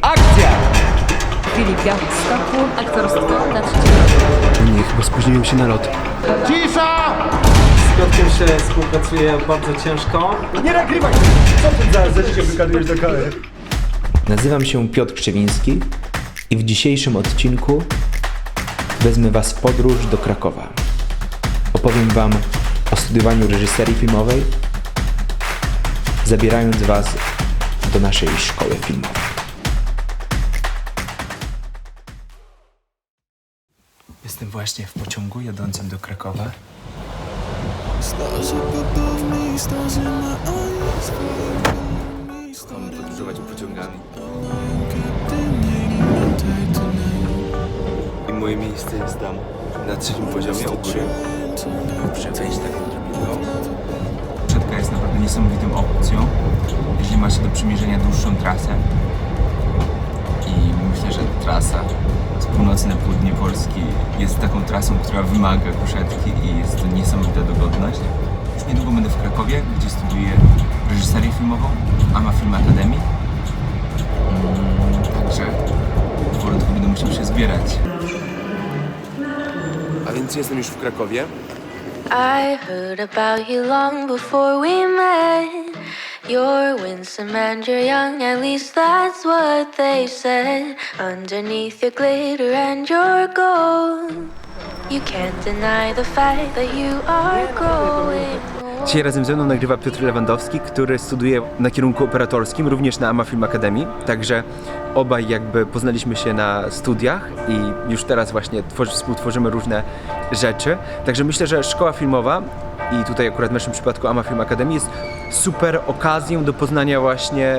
Akcja! Filip Białystok, aktorstwo na 3 roku. Nie, chyba spóźniłem się na lot. Cisza! Z Piotrkiem się współpracuje bardzo ciężko. Nie nagrywaj! Co ty za dzisiaj wygadujesz do kamery? Nazywam się Piotr Krzewiński i w dzisiejszym odcinku wezmę Was w podróż do Krakowa. Opowiem Wam o studiowaniu reżyserii filmowej, zabierając Was do naszej szkoły filmowej. Jestem właśnie w pociągu jadącym do Krakowa. Skąd podróżować pociągami? I moje miejsce jest tam, na 3. poziomie u góry. Muszę wejść taką drabiną. Przedka jest naprawdę niesamowitą opcją, jeśli ma się do przymierzenia dłuższą trasę. I myślę, że trasa z północy na południe Polski jest taką trasą, która wymaga kuszetki i jest to niesamowita dogodność. Już niedługo będę w Krakowie, gdzie studiuję reżyserię filmową AMA Film Academy. Także powolutku będę musiał się zbierać. A więc jestem już w Krakowie. I heard about you long before we met. You're winsome and you're young, at least that's what they said. Underneath your glitter and your gold, you can't deny the fact that you are growing. Dzisiaj razem ze mną nagrywa Piotr Lewandowski, który studiuje na kierunku operatorskim, również na AMA Film Academy. Także obaj jakby poznaliśmy się na studiach i już teraz właśnie współtworzymy różne rzeczy. Także myślę, że szkoła filmowa i tutaj akurat w naszym przypadku AMA Film Academy jest super okazją do poznania właśnie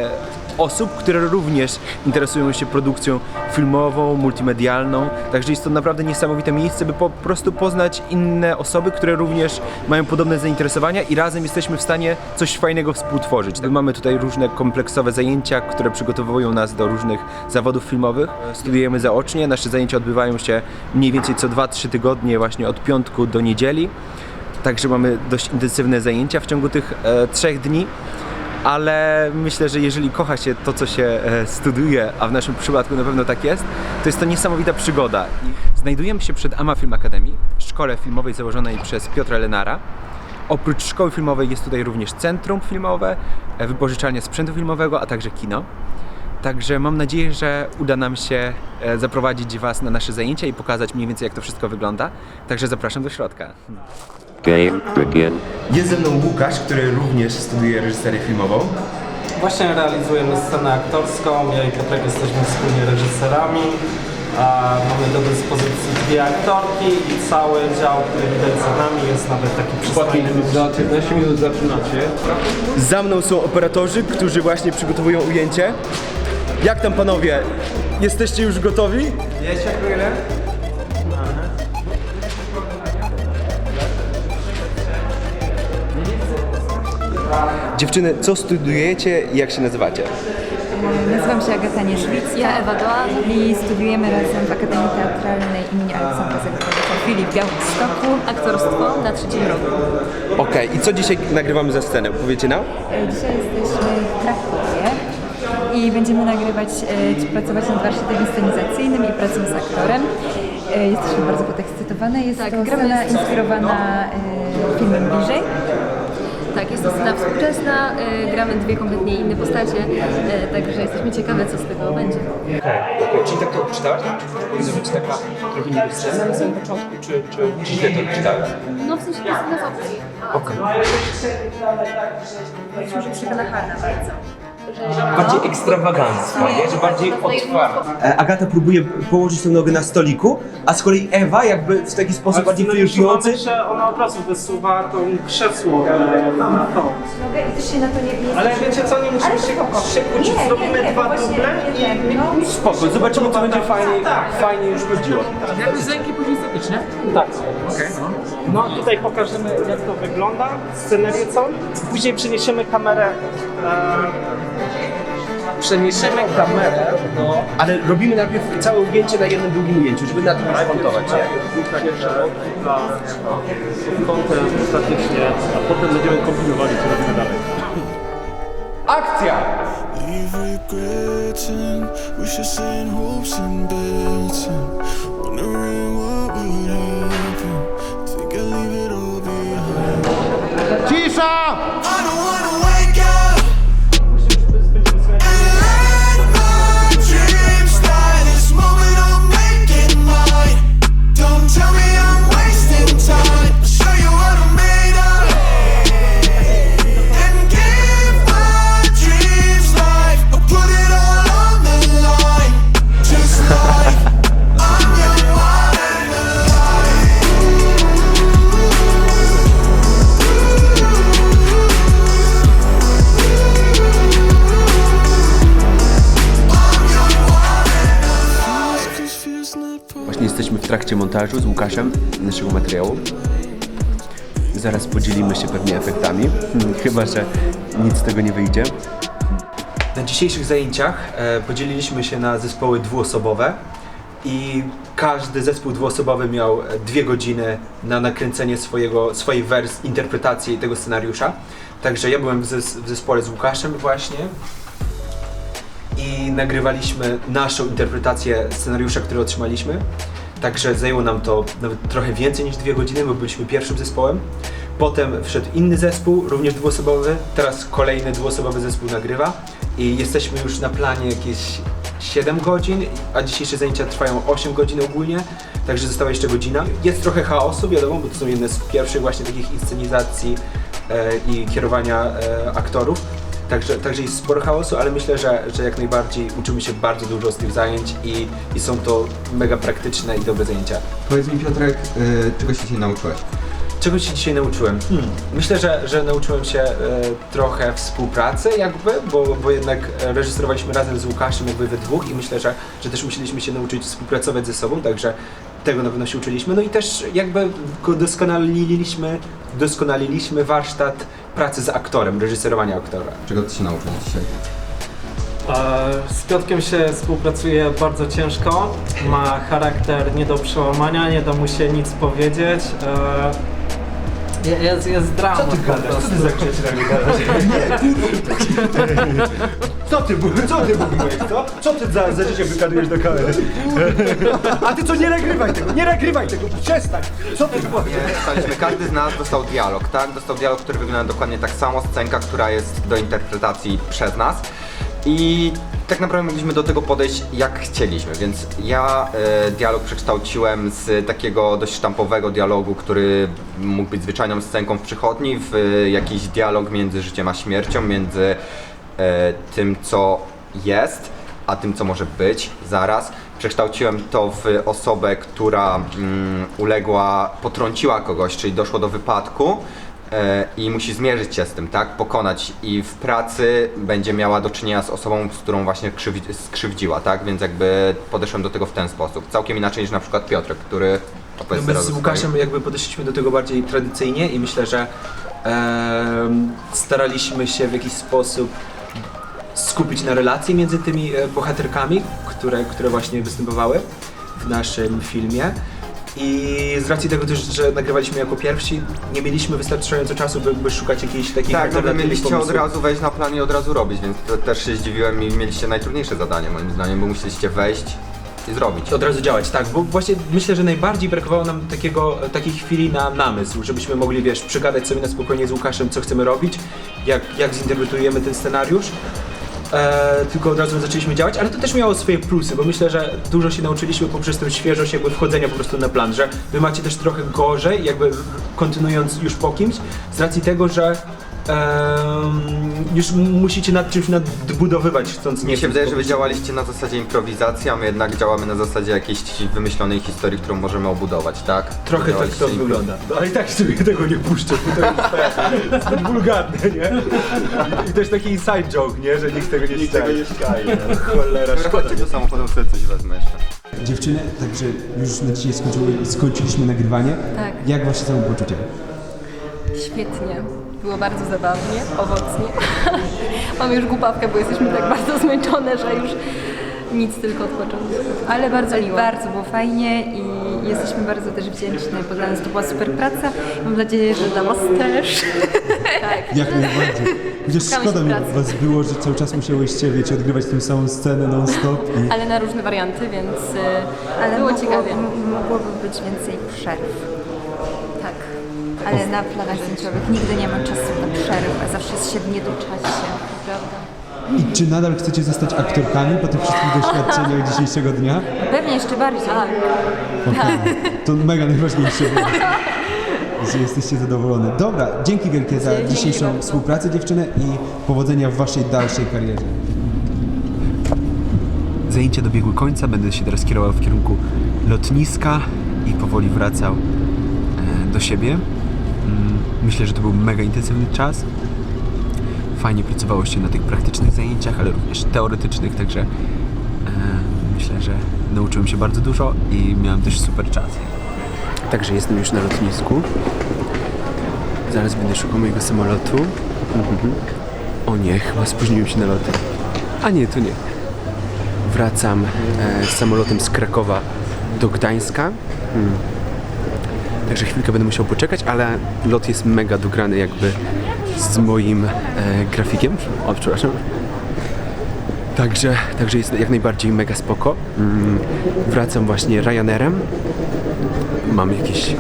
osób, które również interesują się produkcją filmową, multimedialną. Także jest to naprawdę niesamowite miejsce, by po prostu poznać inne osoby, które również mają podobne zainteresowania i razem jesteśmy w stanie coś fajnego współtworzyć. Mamy tutaj różne kompleksowe zajęcia, które przygotowują nas do różnych zawodów filmowych. Studiujemy zaocznie, nasze zajęcia odbywają się mniej więcej co 2-3 tygodnie właśnie od piątku do niedzieli. Także mamy dość intensywne zajęcia w ciągu tych 3 dni. Ale myślę, że jeżeli kocha się to, co się studiuje, a w naszym przypadku na pewno tak jest, to jest to niesamowita przygoda. Znajdujemy się przed AMA Film Academy, szkole filmowej założonej przez Piotra Lenara. Oprócz szkoły filmowej jest tutaj również centrum filmowe, wypożyczalnia sprzętu filmowego, a także kino. Także mam nadzieję, że uda nam się zaprowadzić Was na nasze zajęcia i pokazać mniej więcej, jak to wszystko wygląda. Także zapraszam do środka. Game begin. Jest ze mną Łukasz, który również studiuje reżyserię filmową. Właśnie realizujemy scenę aktorską, ja i Piotrek jesteśmy wspólnie reżyserami. Mamy do dyspozycji 2 aktorki i cały dział, który widać za nami, jest nawet taki przystojny. Za 15 minut zaczynacie. Za mną są operatorzy, którzy właśnie przygotowują ujęcie. Jak tam panowie? Jesteście już gotowi? Jest jak ile? Dziewczyny, co studiujecie i jak się nazywacie? Nazywam się Agata Nierzwicka. Ja Ewa Doła. I studiujemy razem w Akademii Teatralnej im. Aleksandra Zagadowicza. Filip Białystok, aktorstwo na 3 roku. Okej, i co dzisiaj nagrywamy za scenę? Powiecie nam? Dzisiaj jesteśmy w Krakowie i będziemy nagrywać, pracować nad warsztatem scenizacyjnym i pracą z aktorem. Jesteśmy bardzo podekscytowane. Jest to scena inspirowana filmem Bliżej. Tak, jest to scena współczesna, gramy 2 kompletnie inne postacie, także jesteśmy ciekawe, co z tego będzie. Okej, czyli tak to czytałaś? Powinno być taka trochę niby scena na samym początku, czy źle to czytałem? No w sensie to jest inna z opcji. Okej. Myślę, że przekonacharna bardzo. Bardziej ekstrawagancka, nie? Że bardziej otwarta. Agata próbuje położyć tę nogę na stoliku, a z kolei Ewa jakby w taki sposób bardziej triumfujący. Że ona od razu wysuwa to krzesło na to. Nogę i też się na to nie... Ale wiecie co, nie musimy się kłócić, zrobimy 2 duble. Spoko, zobaczymy co będzie fajnie już chodziło. Jakby z ręki później zrobić, nie? Tak. No tutaj pokażemy, jak to wygląda, scenerię całą. Później przeniesiemy kamerę. Przeniesiemy kamerę do... Ale robimy najpierw całe ujęcie na jednym długim ujęciu, żeby na tym montować, nie? Kątem statycznie, a potem będziemy kombinowali, co robimy dalej. Akcja! leave regretting. Wish I sent hopes and bets and wondering what would happen. Think I leave it all behind. Cisza! I don't wanna wake up and let my dreams die. This moment I'll make it mine. Don't tell me I'm wasting time. I'll show you what I'm made of and give my dreams life. I'll put it all on the line. Just like I'm young, wild and alive. Cause feels not possible. Właśnie jesteśmy w trakcie montażu z Łukaszem naszego materiału. Zaraz podzielimy się pewnie efektami, chyba że nic z tego nie wyjdzie. Na dzisiejszych zajęciach podzieliliśmy się na zespoły dwuosobowe i każdy zespół dwuosobowy miał 2 godziny na nakręcenie swojej wersji, interpretacji tego scenariusza. Także ja byłem w zespole z Łukaszem właśnie i nagrywaliśmy naszą interpretację scenariusza, który otrzymaliśmy. Także zajęło nam to nawet trochę więcej niż 2 godziny, bo byliśmy pierwszym zespołem. Potem wszedł inny zespół, również dwuosobowy. Teraz kolejny dwuosobowy zespół nagrywa. I jesteśmy już na planie jakieś 7 godzin, a dzisiejsze zajęcia trwają 8 godzin ogólnie. Także została jeszcze godzina. Jest trochę chaosu, wiadomo, bo to są jedne z pierwszych właśnie takich inscenizacji i kierowania aktorów. Także jest sporo chaosu, ale myślę, że jak najbardziej uczymy się bardzo dużo z tych zajęć i są to mega praktyczne i dobre zajęcia. Powiedz mi, Piotrek, czego się dzisiaj nauczyłeś? Czego się dzisiaj nauczyłem? Myślę, że nauczyłem się trochę współpracy jakby, bo jednak reżyserowaliśmy razem z Łukaszem jakby we dwóch i myślę, że też musieliśmy się nauczyć współpracować ze sobą, także tego na pewno się uczyliśmy. No i też jakby doskonaliliśmy warsztat pracy z aktorem, reżyserowania aktora. Czego ty się nauczyłeś dzisiaj? Z Piotrkiem się współpracuje bardzo ciężko. Ma charakter nie do przełamania, nie da mu się nic powiedzieć. Jest dramat. Co ty gadasz? Co ty za rzeczy na mnie gadasz? Co ty mówisz, co? Co ty za rzeczy wygadujesz do kamery? A ty co, nie nagrywaj tego, przestań! Co ty powiesz? Każdy z nas dostał dialog, tak? Dostał dialog, który wygląda dokładnie tak samo, scenka, która jest do interpretacji przez nas. I tak naprawdę mogliśmy do tego podejść jak chcieliśmy, więc ja dialog przekształciłem z takiego dość sztampowego dialogu, który mógł być zwyczajną scenką w przychodni, w jakiś dialog między życiem a śmiercią, między tym co jest, a tym co może być zaraz. Przekształciłem to w osobę, która potrąciła kogoś, czyli doszło do wypadku. I musi zmierzyć się z tym, tak? Pokonać i w pracy będzie miała do czynienia z osobą, z którą właśnie skrzywdziła, tak? Więc jakby podeszłem do tego w ten sposób. Całkiem inaczej niż na przykład Piotrek, który My z Łukaszem jakby podeszliśmy do tego bardziej tradycyjnie i myślę, że staraliśmy się w jakiś sposób skupić na relacji między tymi bohaterkami, które właśnie występowały w naszym filmie. I z racji tego też, że nagrywaliśmy jako pierwsi, nie mieliśmy wystarczająco czasu, by szukać jakiejś takich tak, no wy mieliście pomysłów. od razu wejść na plan i od razu robić, więc to też się zdziwiłem i mieliście najtrudniejsze zadanie moim zdaniem, bo musieliście wejść i zrobić. Od razu działać, tak, bo właśnie myślę, że najbardziej brakowało nam takiej chwili na namysł, żebyśmy mogli, przygadać sobie na spokojnie z Łukaszem, co chcemy robić, jak zinterpretujemy ten scenariusz. Tylko od razu zaczęliśmy działać, ale to też miało swoje plusy, bo myślę, że dużo się nauczyliśmy poprzez tę świeżość jakby wchodzenia po prostu na plan, że wy macie też trochę gorzej, jakby kontynuując już po kimś, z racji tego, że już musicie nad czymś nadbudowywać, chcąc nie. Mi się wydaje, że wy działaliście na zasadzie improwizacji, a my jednak działamy na zasadzie jakiejś wymyślonej historii, którą możemy obudować, tak? Trochę tak to wygląda. No, ale i tak sobie tego nie puszczę, bo to jest zbyt wulgarne, nie? I też taki inside joke, nie? Że nikt tego nie staje. Cholera, szkoda. Chodźcie do samochodu, sobie coś wezmę jeszcze. Dziewczyny, także już na dzisiaj skończyliśmy nagrywanie. Tak. Jak wasze samopoczucie? Świetnie. Było bardzo zabawnie, owocnie. Mamy już głupawkę, bo jesteśmy tak bardzo zmęczone, że już nic, tylko odpocząć. Ale bardzo było fajnie i jesteśmy bardzo też wdzięczne, bo dla nas to była super praca. Mam nadzieję, że dla was też. Jak najbardziej. Chociaż Szukamy szkoda się mi pracy. was było, że cały czas musiałyście, wiecie, odgrywać tę samą scenę non-stop i... Ale na różne warianty, więc Ale było ciekawie. mogłoby być więcej przerw. Tak. Ale na planach zdjęciowych nigdy nie ma czasu na przerwę, zawsze jest się w niedoczasie. Prawda. I czy nadal chcecie zostać aktorkami po tych wszystkich doświadczeniach dzisiejszego dnia? Pewnie jeszcze bardziej. To mega najważniejsze, że jesteście zadowolone. Dobra, dzięki wielkie za dzisiejszą współpracę, dziewczyny, i powodzenia w waszej dalszej karierze. Zajęcia dobiegły końca, będę się teraz kierował w kierunku lotniska i powoli wracał do siebie. Myślę, że to był mega intensywny czas. Fajnie pracowało się na tych praktycznych zajęciach, ale również teoretycznych, także myślę, że nauczyłem się bardzo dużo i miałem też super czas. Także jestem już na lotnisku. Zaraz będę szukał mojego samolotu. O nie, chyba spóźniłem się na lot. A nie, to nie. Wracam samolotem z Krakowa do Gdańska. Także chwilkę będę musiał poczekać, ale lot jest mega dograny jakby z moim grafikiem. O, przepraszam. Także jest jak najbardziej mega spoko. Wracam właśnie Ryanerem. Mam jakiś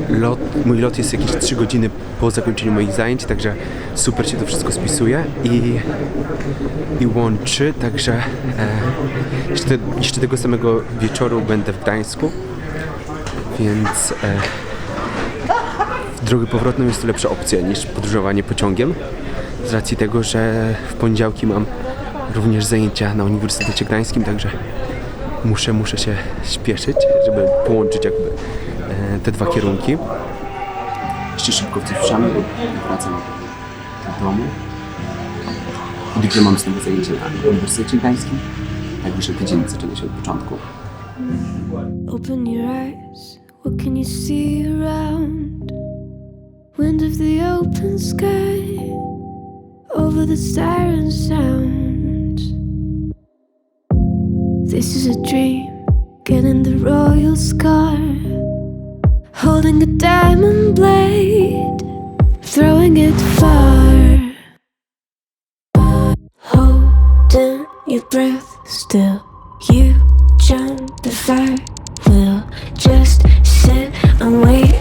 lot. Mój lot jest jakieś 3 godziny po zakończeniu moich zajęć, także super się to wszystko spisuje i łączy. Także jeszcze tego samego wieczoru będę w Gdańsku, więc drogę powrotną jest to lepsza opcja niż podróżowanie pociągiem, z racji tego, że w poniedziałki mam również zajęcia na Uniwersytecie Gdańskim, także muszę się śpieszyć, żeby połączyć jakby te dwa kierunki. Jeszcze szybko w coś wsiamy, wracam do domu. Jutro mam znowu zajęcie na Uniwersytecie Gdańskim, także tydzień zaczyna się od początku. Open your eyes, what can you see around? Wind of the open sky, over the siren sounds. This is a dream, getting the royal scar, holding a diamond blade, throwing it far. Holding your breath still, you jump the fire. We'll just sit and wait